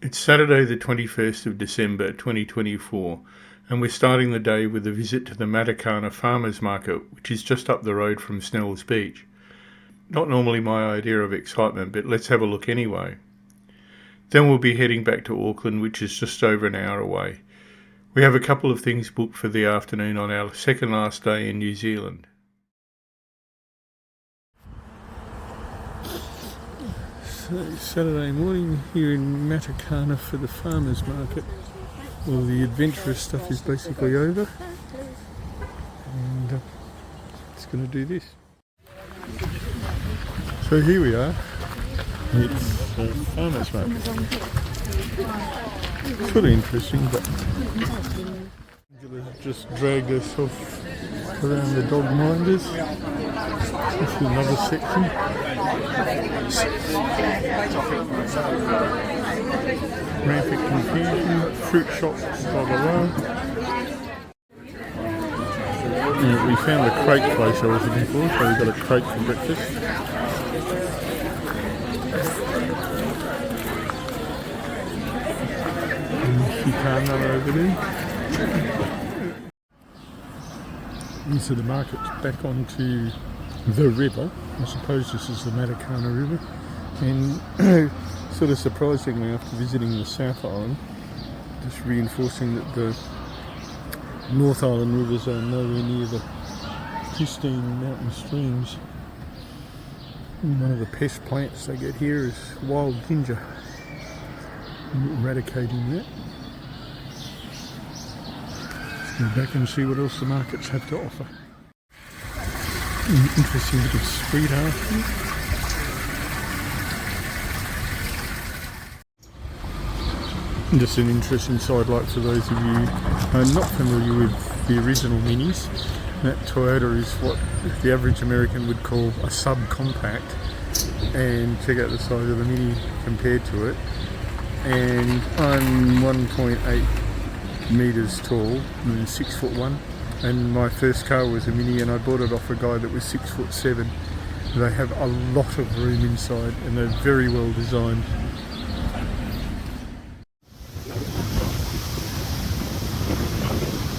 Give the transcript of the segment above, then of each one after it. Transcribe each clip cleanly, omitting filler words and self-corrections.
It's Saturday the 21st of December 2024 and we're starting the day with a visit to the Matakana Farmers Market, which is just up the road from Snell's beach. Not normally my idea of excitement, but let's have a look anyway. Then we'll be heading back to Auckland, which is just over an hour away. We have a couple of things booked for the afternoon on our second last day in New Zealand. So Saturday morning here in Matakana for the farmers market. All the adventurous stuff is basically over, and it's going to do this. So here we are. It's the farmers market. Sort of interesting, but Angela just dragged herself around the dog minders. This is another section. Rampant confusion, fruit shop, blah blah blah. And we found the crate place I was looking for, so we got a crate for breakfast. You can't run over there. And so the market's back onto the river. I suppose this is the Matakana River. And sort of surprisingly, after visiting the South Island, just reinforcing that the North Island rivers are nowhere near the pristine mountain streams. And one of the pest plants they get here is wild ginger. Eradicating that. Let's go back and see what else the markets have to offer. Interesting little street after. Just an interesting sidelight for those of you who are not familiar with the original Minis. That Toyota is what the average American would call a subcompact, and check out the size of the Mini compared to it. And I'm 1.8 metres tall, and 6'1", and my first car was a Mini, and I bought it off a guy that was 6'7". They have a lot of room inside, and they're very well designed.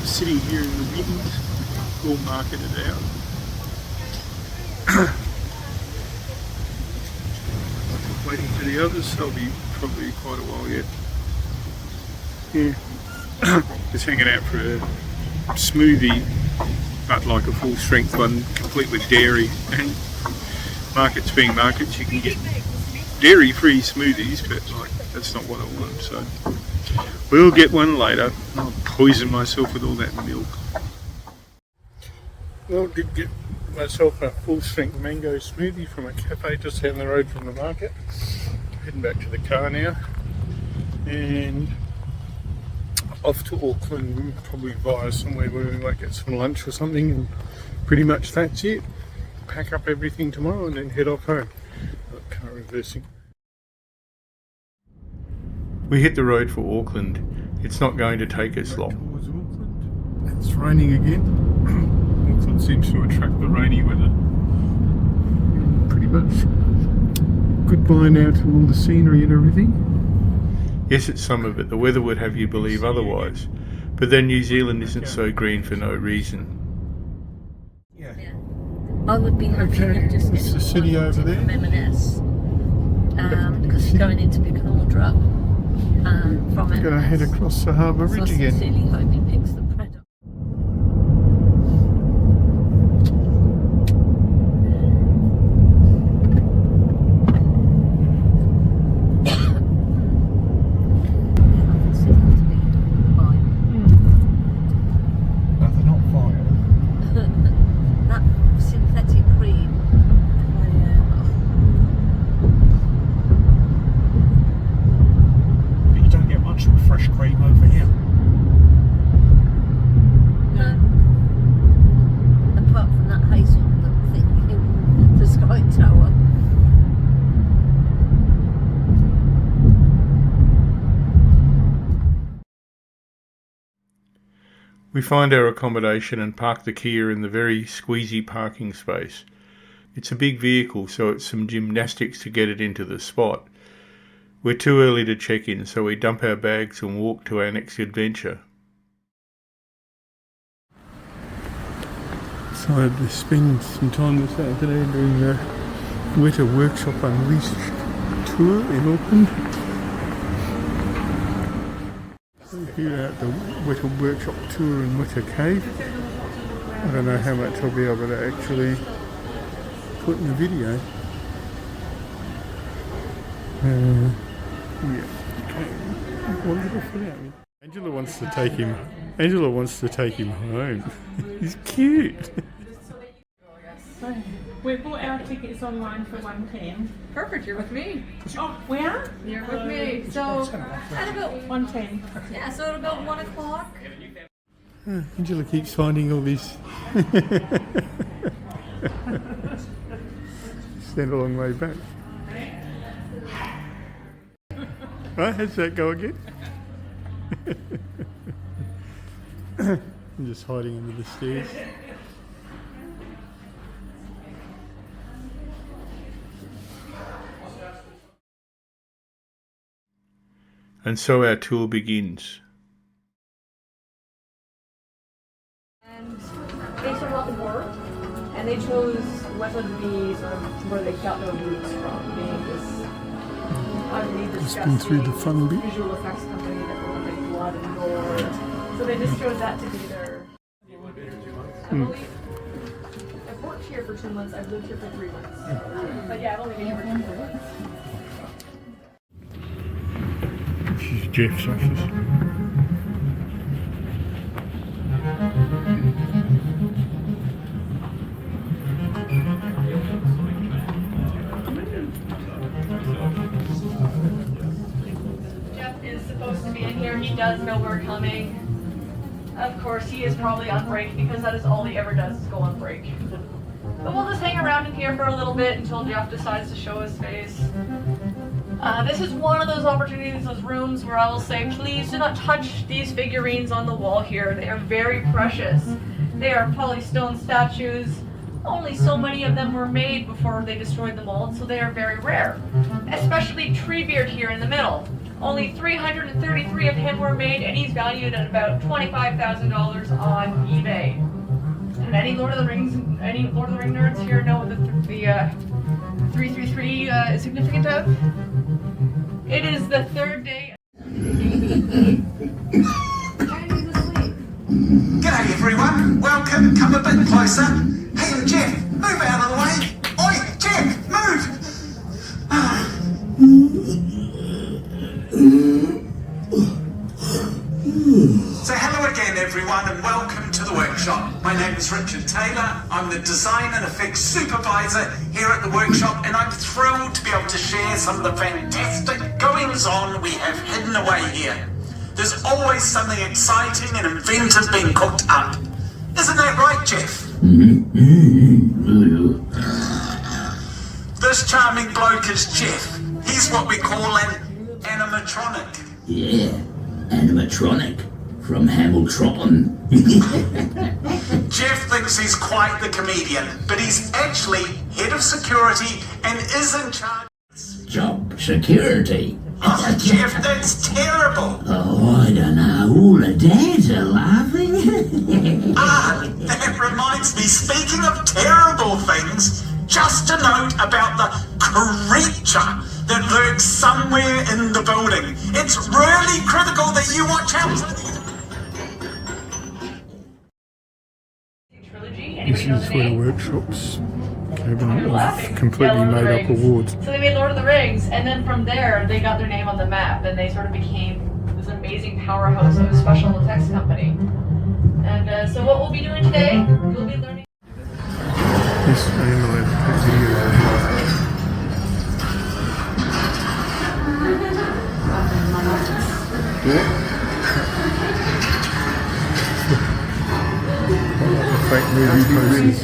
Sitting here in the wind, all marketed out. Waiting for the others, they'll be probably quite a while yet. Yeah, just hanging out for a smoothie, but like a full strength one, complete with dairy. And markets being markets, you can get dairy free smoothies, but like that's not what I want, so we'll get one later. I'll poison myself with all that milk. Well, did get myself a full strength mango smoothie from a cafe just down the road from the market. Heading back to the car now, and off to Auckland, probably via somewhere where we might get some lunch or something, and pretty much that's it. Pack up everything tomorrow and then head off home. Car reversing. We hit the road for Auckland. It's not going to take us long. Towards Auckland. It's raining again. Auckland seems to attract the rainy weather. Pretty much. Goodbye now to all the scenery and everything. Yes, it's summer, but the weather would have you believe otherwise. But then New Zealand isn't so green for no reason. Yeah. I would be happy to just get the city over there. M&S. Because it's going in to pick an order up from it. Going to head across the Harbour Bridge again. I sincerely hope he picks the product. Fresh cream over here. No. Apart from that hazelnut thing in the Skytower. We find our accommodation and park the Kia in the very squeezy parking space. It's a big vehicle, so it's some gymnastics to get it into the spot. We're too early to check in, so we dump our bags and walk to our next adventure. So I had to spend some time this afternoon doing the Weta Workshop Unleashed tour in Auckland. So here at the Weta Workshop tour in Weta Cave. I don't know how much I'll be able to actually put in the video. Yeah, okay. What did I put out? Angela wants to take him. Angela wants to take him home. He's cute. So we bought our tickets online for 1 p.m. Perfect, you're with me. Oh, we are? You're with me. So, at about 1:10. yeah, so at about 1 o'clock. Angela keeps finding all these. Stand a long way back. Right, how's that go again? I'm just hiding under the stairs. And so our tour begins. And they sort of a lot of work, and they chose Weta to be sort of where they got their roots from, being this, I believe, Just through the fun bit. visual effects company that were like blood and gore. So they just chose that to be their. I believe I've worked here for 2 months. I've lived here for 3 months. But yeah, I've only been here for 2 months. This is Jeff's office. Jeff is supposed to be in here. He does know we're coming. Of course, he is probably on break because that is all he ever does is go on break. But we'll just hang around in here for a little bit until Jeff decides to show his face. This is one of those opportunities, those rooms where I will say, please do not touch these figurines on the wall here. They are very precious. They are polystone statues. Only so many of them were made before they destroyed them all, so they are very rare. Especially Treebeard here in the middle. Only 333 of him were made, and he's valued at about $25,000 on eBay. And any Lord of the Ring nerds here know what the 333 is significant of? It is the third day. G'day everyone, welcome, come a bit closer. Hey Jeff, move out of the way. Oi, Jeff, move! So hello again everyone and welcome to the workshop. My name is Richard Taylor, I'm the design and effects supervisor here at the workshop, and I'm thrilled to be able to share some of the fantastic goings on we have hidden away here. There's always something exciting and inventive being cooked up. Isn't that right, Jeff? This charming bloke is Jeff. He's what we call an animatronic. Yeah, animatronic from Hamilton. Jeff thinks he's quite the comedian, but he's actually head of security and is in charge. Job security. Oh, Jeff, that's terrible. Oh, I don't know. All the dads are laughing. That reminds me, speaking of terrible things, just a note about the creature that lurks somewhere in the building. It's really critical that you watch out for the... This is where the workshops have completely made up awards. So they made Lord of the Rings, and then from there they got their name on the map, and they sort of became this amazing powerhouse of a special effects company. And so what we'll be doing today, we'll be learning. This fake movie posters.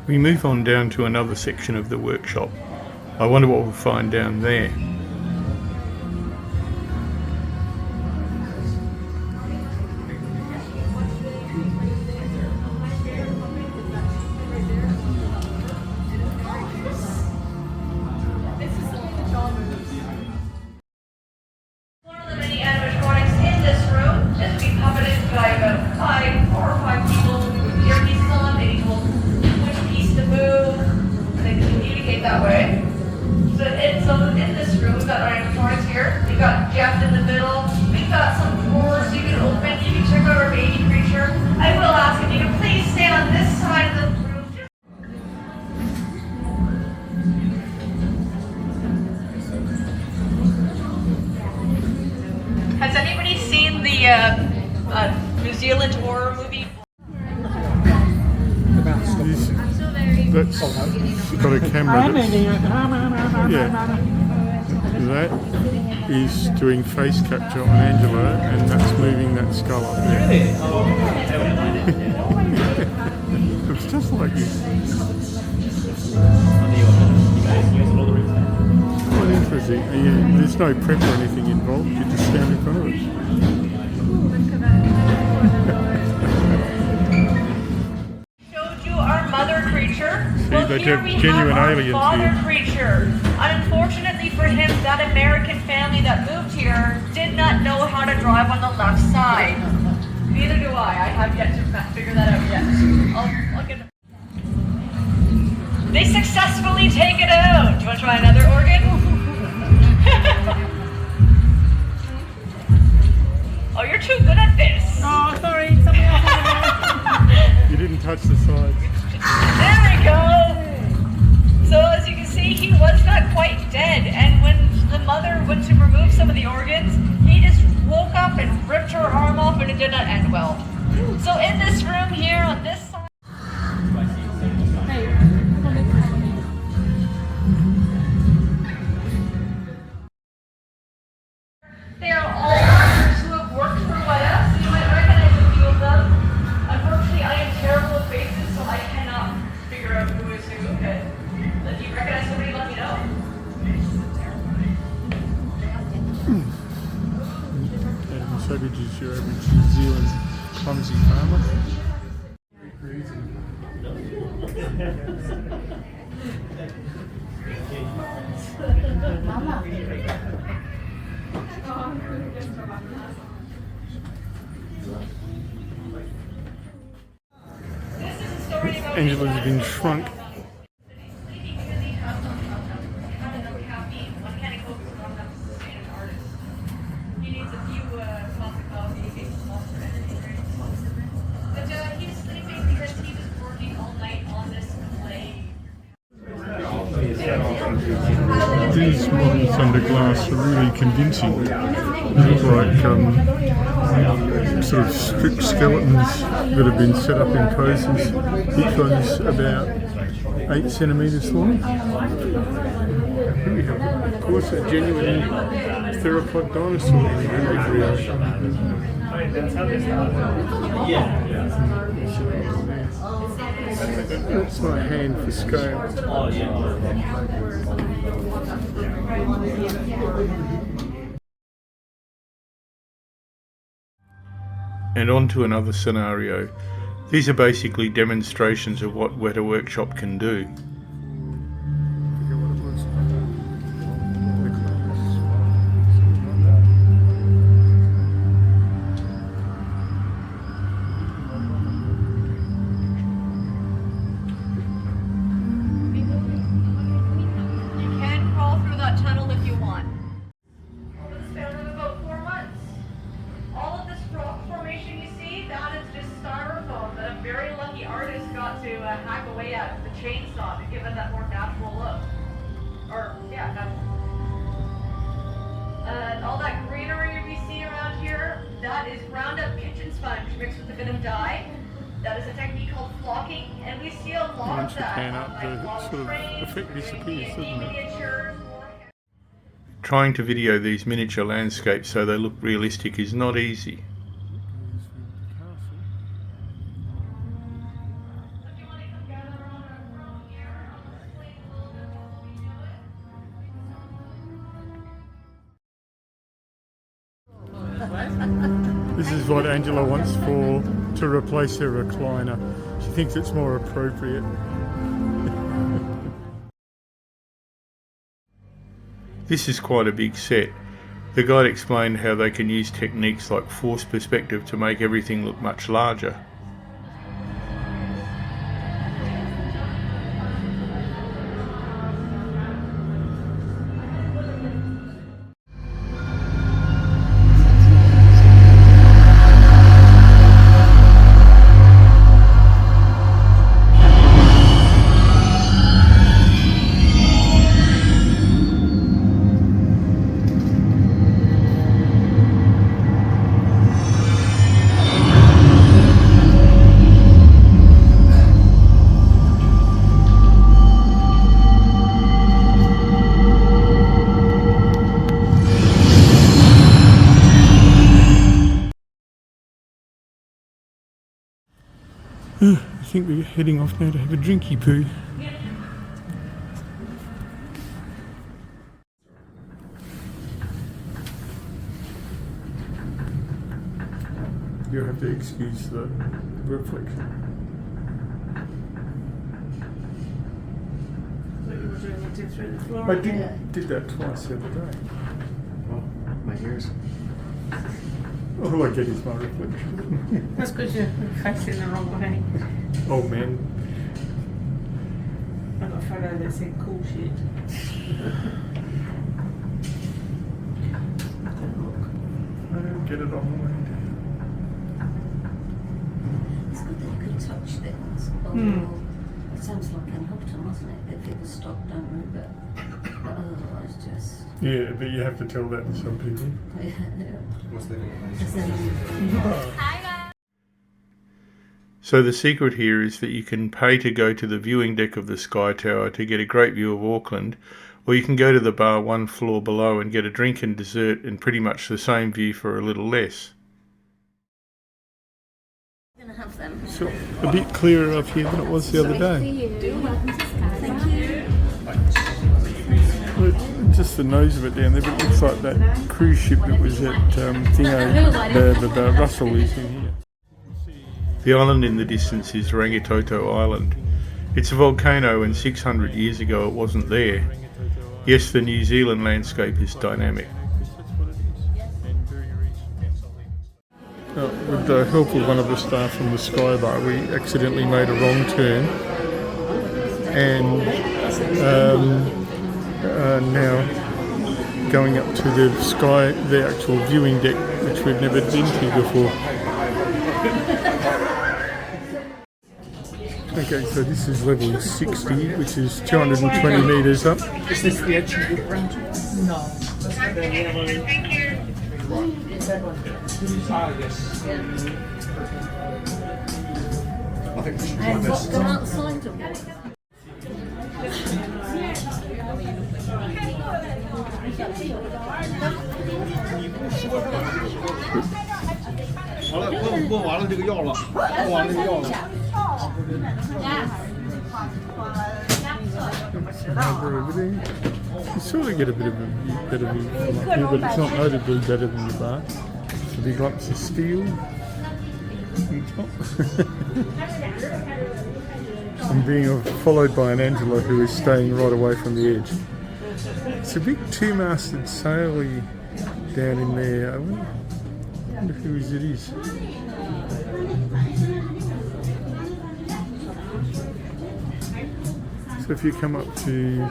We move on down to another section of the workshop. I wonder what we'll find down there. One of the many animatronics in this room is being puppeted by about 4 or 5 people with earpieces on. They need to which piece to move. They communicate that way. So in this room, we've got our animatronics here. We've got Jeff in the middle. We've got some drawers you can open. You can check out our baby creature. I will ask if you can please stay on this side of the room. Has anybody seen the New Zealand horror movie? That's got a camera that's, yeah, that is doing face capture on Angela, and that's moving that skull up there. It's just like this. Quite interesting. Yeah, there's no prep or anything involved, you just stand in front of it. Mother creature. Well, they here have we genuine have our aliens father here. creature. Unfortunately for him, that American family that moved here did not know how to drive on the left side. Neither do I. I have yet to figure that out yet. I'll get it. They successfully take it out. Do you want to try another organ? Oh, you're too good at this. Oh, sorry, somebody else has You didn't touch the sides. There we go! So as you can see, he was not quite dead, and when the mother went to remove some of the organs, he just woke up and ripped her arm off, and it did not end well. So in this room here, on this side... They are all actors who have worked for Weta, so you might recognize a few of them. Unfortunately, I am terrible with faces, so I cannot figure out who is who. But if you recognize somebody, let me know. And Savage is your average New Zealand clumsy farmer. Angela's been shrunk. He needs a few cups of coffee, a monster energy drink. But he's sleeping because he was working all night on this clay. These models under glass are really convincing. They look like sort of strip skeletons that have been set up in poses. Each one's about 8 centimetres long. Here we have, of course, a genuine theropod dinosaur recreation. That's my hand for scale. And on to another scenario. These are basically demonstrations of what Weta Workshop can do. You can crawl through that tunnel if you want. Over the span of about 4 months. All of this rock formation you see, that is just styrofoam that a very lucky artist got to hack away at with the chainsaw to give it that more natural look. Or, yeah, natural. And all that greenery we see around here, that is ground up kitchen sponge mixed with a bit of dye. That is a technique called flocking, and we see a lot Once of you that. pan up, the model sort of trains, effect disappears, doesn't it? miniatures, Trying to video these miniature landscapes so they look realistic is not easy. This is what Angela wants to replace her recliner. She thinks it's more appropriate. This is quite a big set. The guide explained how they can use techniques like forced perspective to make everything look much larger. I think we're heading off now to have a drinky poo. You'll have to excuse the reflection. I did that twice the other day. Oh, my ears. All I get is my reflection. That's because you're facing the wrong way. Oh man. I got a photo that said cool shit. I don't get it on the way down. It's good that you could touch things. Or it sounds like an Hopton, wasn't it? That people stop, don't move it. But otherwise just... Yeah, but you have to tell that to some people. What's the name? So the secret here is that you can pay to go to the viewing deck of the Skytower to get a great view of Auckland, or you can go to the bar one floor below and get a drink and dessert and pretty much the same view for a little less. I'm going to have them. So a bit clearer up here than it was the other day. Thank you. Look, just the nose of it down there, but it looks like that cruise ship that was at the Russell is in here. The island in the distance is Rangitoto Island. It's a volcano and 600 years ago it wasn't there. Yes, the New Zealand landscape is dynamic. With the help of one of the staff from the Sky Bar, we accidentally made a wrong turn and now going up to the actual viewing deck, which we've never been to before. Okay, so this is level 60, which is 220 metres up. Is this the edge of the brand? No. Thank you. I think we should try this. Go outside and walk. Everything. You sort of get a bit of a better view from up here, but it's not notably better than the bar. The big lumps of steel on top. I'm being followed by an Angela who is staying right away from the edge. It's a big two-masted saily down in there. I wonder whose it is. So if you come up to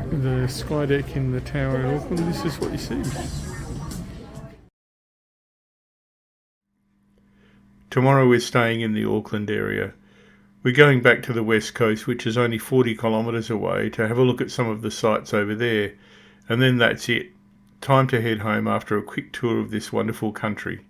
the sky deck in the tower in Auckland, this is what you see. Tomorrow we're staying in the Auckland area. We're going back to the west coast, which is only 40 kilometres away, to have a look at some of the sites over there. And then that's it. Time to head home after a quick tour of this wonderful country.